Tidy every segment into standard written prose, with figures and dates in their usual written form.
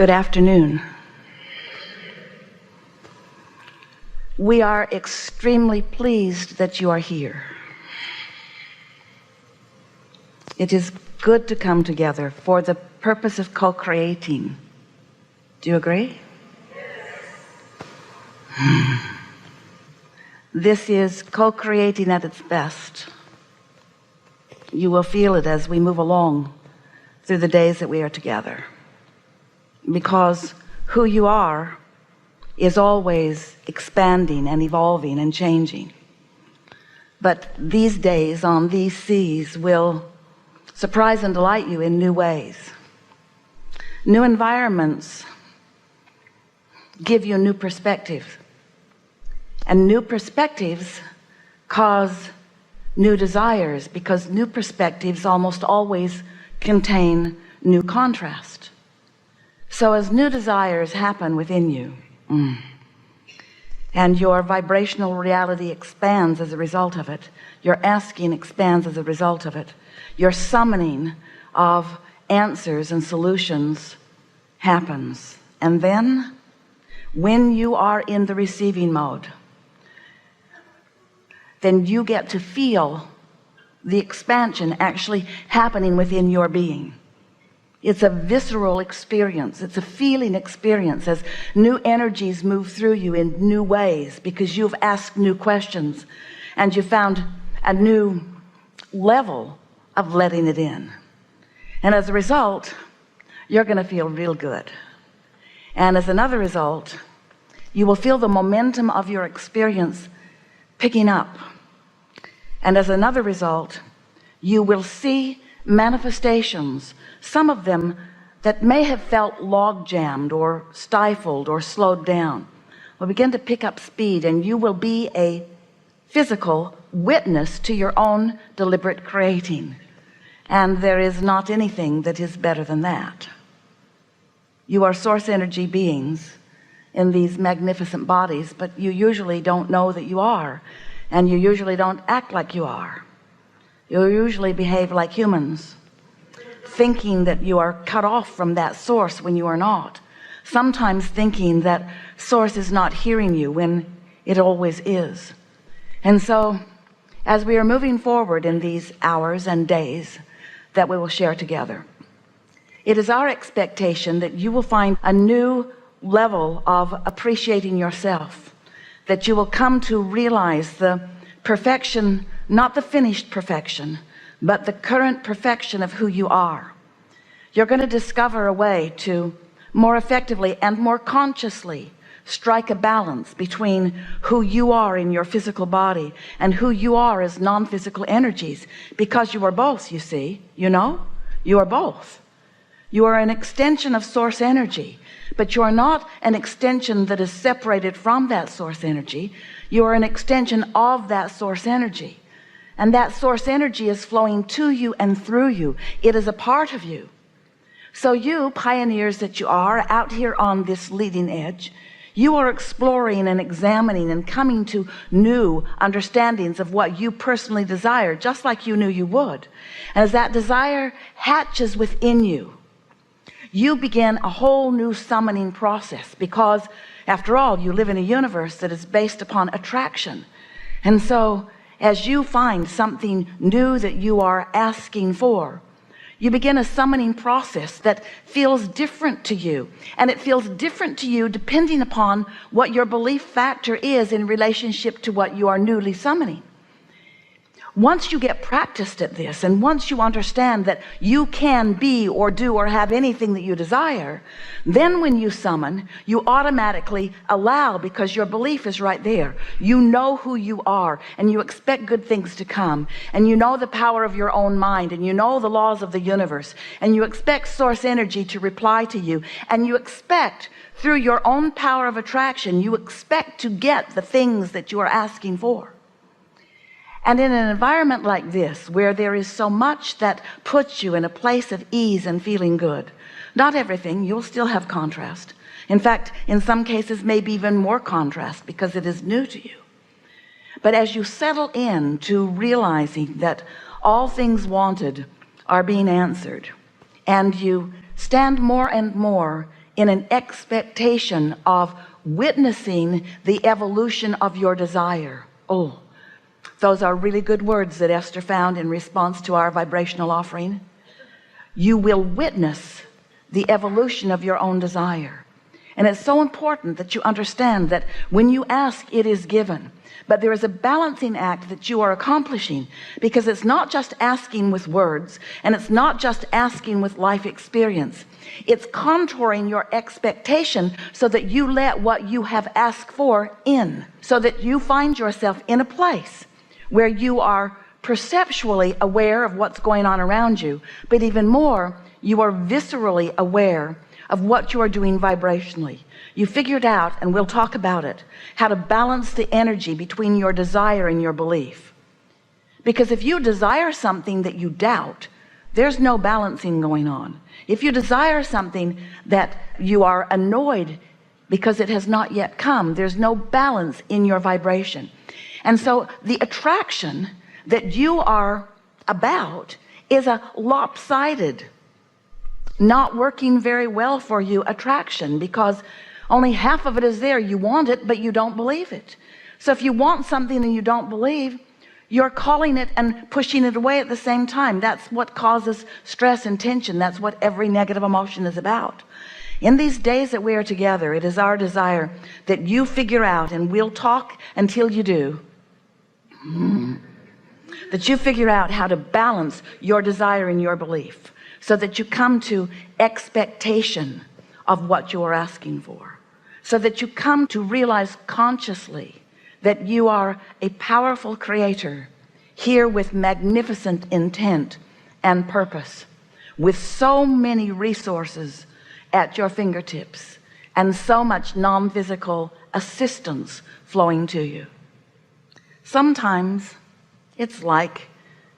Good afternoon. We are extremely pleased that you are here. It is good to come together for the purpose of co-creating. Do you agree? Yes. This is co-creating at its best. You will feel it as we move along through the days that we are together, because who you are is always expanding and evolving and changing. But these days on these seas will surprise and delight you in new ways. New environments give you new perspectives, and new perspectives cause new desires, because new perspectives almost always contain new contrast. So as new desires happen within you, and your vibrational reality expands as a result of it, your asking expands as a result of it, your summoning of answers and solutions happens. And then when you are in the receiving mode, then you get to feel the expansion actually happening within your being. It's a visceral experience. It's a feeling experience as new energies move through you in new ways, because you've asked new questions and you found a new level of letting it in. And as a result, you're going to feel real good. And as another result, you will feel the momentum of your experience picking up. And as another result, you will see manifestations, some of them that may have felt log jammed or stifled or slowed down, will begin to pick up speed, and you will be a physical witness to your own deliberate creating. And there is not anything that is better than that. You are source energy beings in these magnificent bodies, but you usually don't know that you are, and you usually don't act like you are. You usually behave like humans, thinking that you are cut off from that source when you are not. Sometimes thinking that source is not hearing you when it always is. And so as we are moving forward in these hours and days that we will share together, it is our expectation that you will find a new level of appreciating yourself, that you will come to realize the perfection, not the finished perfection, but the current perfection of who you are. You're going to discover a way to more effectively and more consciously strike a balance between who you are in your physical body and who you are as non-physical energies, because you are both, you see. You know, you are both. You are an extension of source energy, but you are not an extension that is separated from that source energy. You are an extension of that source energy, and that source energy is flowing to you and through you. It is a part of you. So you pioneers that you are out here on this leading edge, you are exploring and examining and coming to new understandings of what you personally desire, just like you knew you would. And as that desire hatches within you, you begin a whole new summoning process, because after all, you live in a universe that is based upon attraction. And so as you find something new that you are asking for, you begin a summoning process that feels different to you, and it feels different to you depending upon what your belief factor is in relationship to what you are newly summoning. Once you get practiced at this, and once you understand that you can be or do or have anything that you desire, then when you summon, you automatically allow, because your belief is right there. You know who you are, and you expect good things to come, and you know the power of your own mind, and you know the laws of the universe, and you expect source energy to reply to you, and you expect through your own power of attraction, you expect to get the things that you are asking for. And in an environment like this, where there is so much that puts you in a place of ease and feeling good, not everything, you'll still have contrast. In fact, in some cases, maybe even more contrast, because it is new to you. But as you settle in to realizing that all things wanted are being answered, and you stand more and more in an expectation of witnessing the evolution of your desire. Oh, those are really good words that Esther found in response to our vibrational offering. You will witness the evolution of your own desire. And it's so important that you understand that when you ask, it is given. But there is a balancing act that you are accomplishing, because it's not just asking with words, and it's not just asking with life experience. It's contouring your expectation so that you let what you have asked for in, so that you find yourself in a place where you are perceptually aware of what's going on around you, but even more, you are viscerally aware of what you are doing vibrationally. You figured out, and we'll talk about it, how to balance the energy between your desire and your belief. Because if you desire something that you doubt, there's no balancing going on. If you desire something that you are annoyed because it has not yet come, there's no balance in your vibration. And so the attraction that you are about is a lopsided, not working very well for you attraction, because only half of it is there. You want it, but you don't believe it. So if you want something and you don't believe, you're calling it and pushing it away at the same time. That's what causes stress and tension. That's what every negative emotion is about. In these days that we are together, it is our desire that you figure out, and we'll talk until you do, that you figure out how to balance your desire and your belief, so that you come to expectation of what you are asking for, so that you come to realize consciously that you are a powerful creator here with magnificent intent and purpose, with so many resources at your fingertips and so much non-physical assistance flowing to you. Sometimes it's like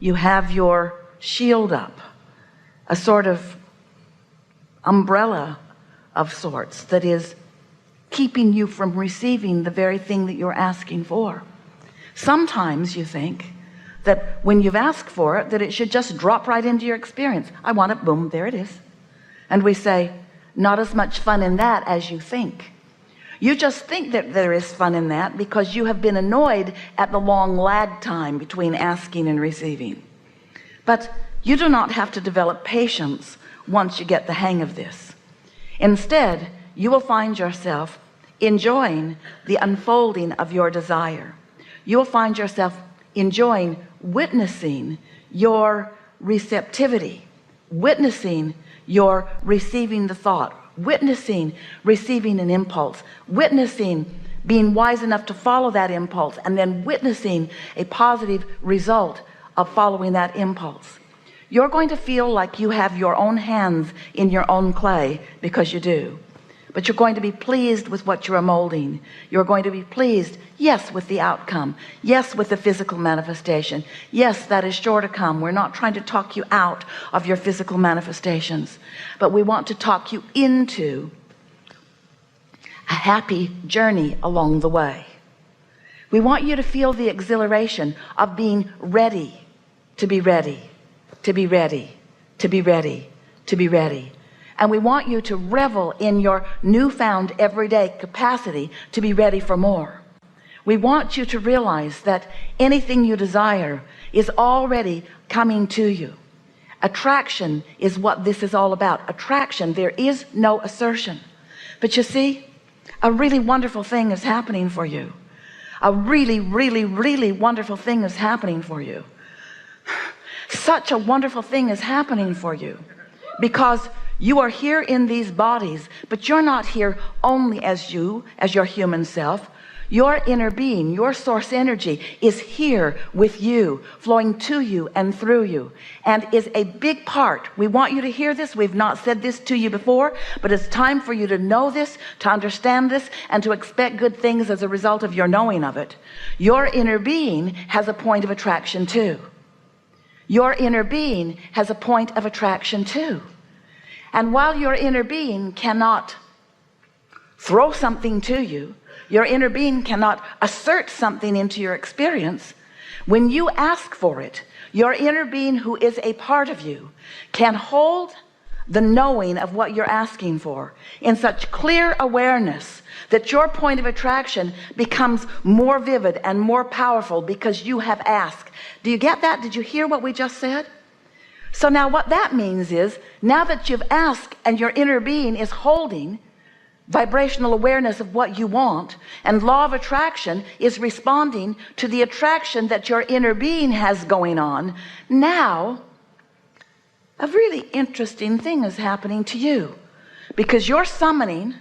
you have your shield up, a sort of umbrella of sorts that is keeping you from receiving the very thing that you're asking for. Sometimes you think that when you've asked for it, that it should just drop right into your experience. I want it, boom, there it is. And we say, not as much fun in that as you think. You just think that there is fun in that because you have been annoyed at the long lag time between asking and receiving. But you do not have to develop patience once you get the hang of this. Instead, you will find yourself enjoying the unfolding of your desire. You will find yourself enjoying witnessing your receptivity, witnessing your receiving the thought, witnessing receiving an impulse, witnessing being wise enough to follow that impulse, and then witnessing a positive result of following that impulse. You're going to feel like you have your own hands in your own clay, because you do. But you're going to be pleased with what you're molding. You're going to be pleased, yes, with the outcome. Yes, with the physical manifestation. Yes, that is sure to come. We're not trying to talk you out of your physical manifestations, but we want to talk you into a happy journey along the way. We want you to feel the exhilaration of being ready to be ready, to be ready, to be ready, to be ready. And we want you to revel in your newfound everyday capacity to be ready for more. We want you to realize that anything you desire is already coming to you. Attraction is what this is all about. Attraction, there is no assertion. But you see, a really wonderful thing is happening for you. A really, really, really wonderful thing is happening for you. Such a wonderful thing is happening for you, because you are here in these bodies, but you're not here only as you, as your human self. Your inner being, your source energy is here with you, flowing to you and through you, and is a big part. We want you to hear this. We've not said this to you before, but it's time for you to know this, to understand this, and to expect good things as a result of your knowing of it. Your inner being has a point of attraction too. Your inner being has a point of attraction too. And while your inner being cannot throw something to you, your inner being cannot assert something into your experience, when you ask for it, your inner being, who is a part of you, can hold the knowing of what you're asking for in such clear awareness that your point of attraction becomes more vivid and more powerful because you have asked. Do you get that? Did you hear what we just said? So now what that means is, now that you've asked and your inner being is holding vibrational awareness of what you want, and law of attraction is responding to the attraction that your inner being has going on, now a really interesting thing is happening to you, because you're summoning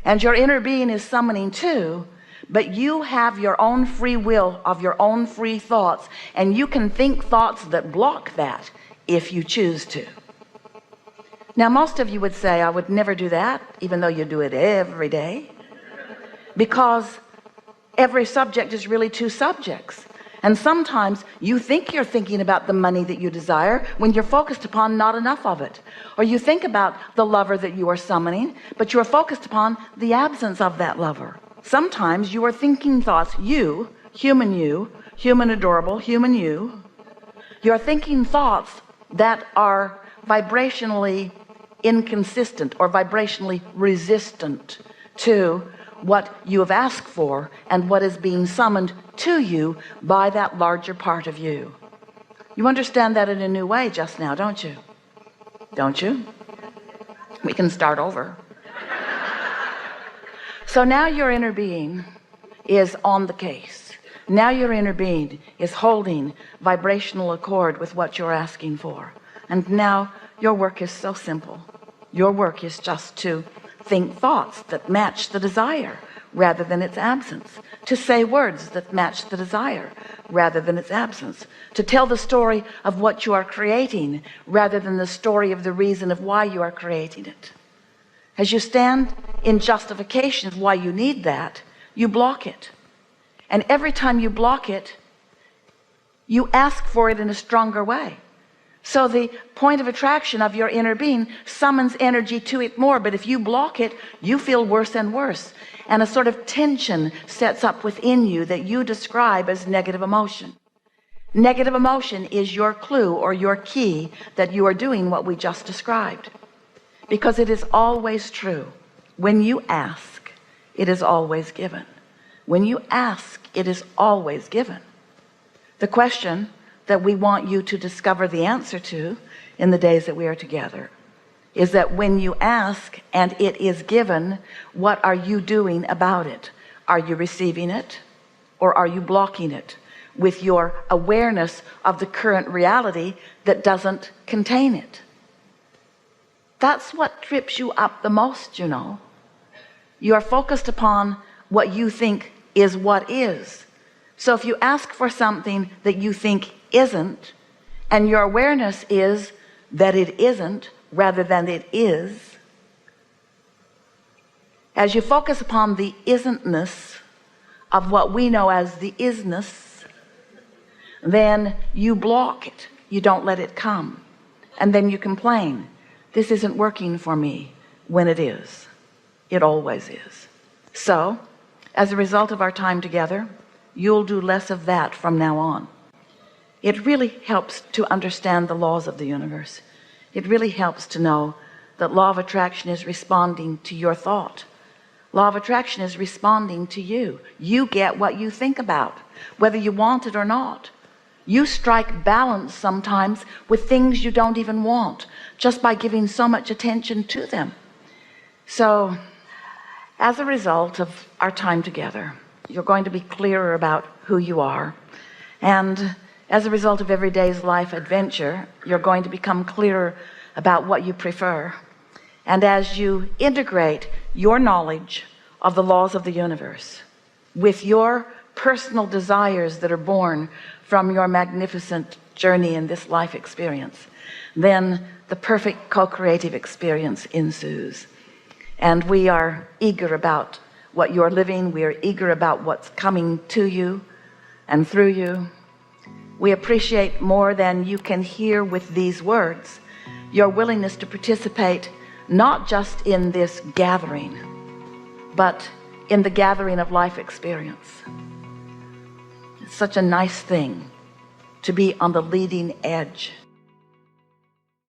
and your inner being is summoning too, but you have your own free will of your own free thoughts, and you can think thoughts that block that if you choose to. Now most of you would say, I would never do that, even though you do it every day, because every subject is really two subjects. And sometimes you think you're thinking about the money that you desire when you're focused upon not enough of it. Or you think about the lover that you are summoning, but you are focused upon the absence of that lover. Sometimes you are thinking thoughts, you, human adorable, human you. You're thinking thoughts that are vibrationally inconsistent or vibrationally resistant to what you have asked for and what is being summoned to you by that larger part of you. You understand that in a new way just now, don't you? Don't you? We can start over. So now your inner being is on the case. Now your inner being is holding vibrational accord with what you're asking for. And now your work is so simple. Your work is just to think thoughts that match the desire rather than its absence, to say words that match the desire rather than its absence, to tell the story of what you are creating rather than the story of the reason of why you are creating it. As you stand in justification of why you need that, you block it. And every time you block it, you ask for it in a stronger way. So the point of attraction of your inner being summons energy to it more, but if you block it, you feel worse and worse, and a sort of tension sets up within you that you describe as negative emotion. Negative emotion is your clue or your key that you are doing what we just described, because it is always true. When you ask, it is always given. When you ask, it is always given. The question that we want you to discover the answer to in the days that we are together is that when you ask and it is given, what are you doing about it? Are you receiving it, or are you blocking it with your awareness of the current reality that doesn't contain it? That's what trips you up the most, you know. You are focused upon what you think is what is. So if you ask for something that you think isn't, and your awareness is that it isn't rather than it is, as you focus upon the isn't-ness of what we know as the is-ness, then you block it. You don't let it come. And then you complain, this isn't working for me, when it is. It always is. So as a result of our time together, you'll do less of that from now on. It really helps to understand the laws of the universe. It really helps to know that law of attraction is responding to your thought. Law of attraction is responding to you. You get what you think about, whether you want it or not. You strike balance sometimes with things you don't even want, just by giving so much attention to them. So as a result of our time together, you're going to be clearer about who you are, and as a result of every day's life adventure, you're going to become clearer about what you prefer. And as you integrate your knowledge of the laws of the universe with your personal desires that are born from your magnificent journey in this life experience, then the perfect co-creative experience ensues. And we are eager about what you're living. We are eager about what's coming to you and through you. We appreciate more than you can hear with these words your willingness to participate, not just in this gathering, but in the gathering of life experience. It's such a nice thing to be on the leading edge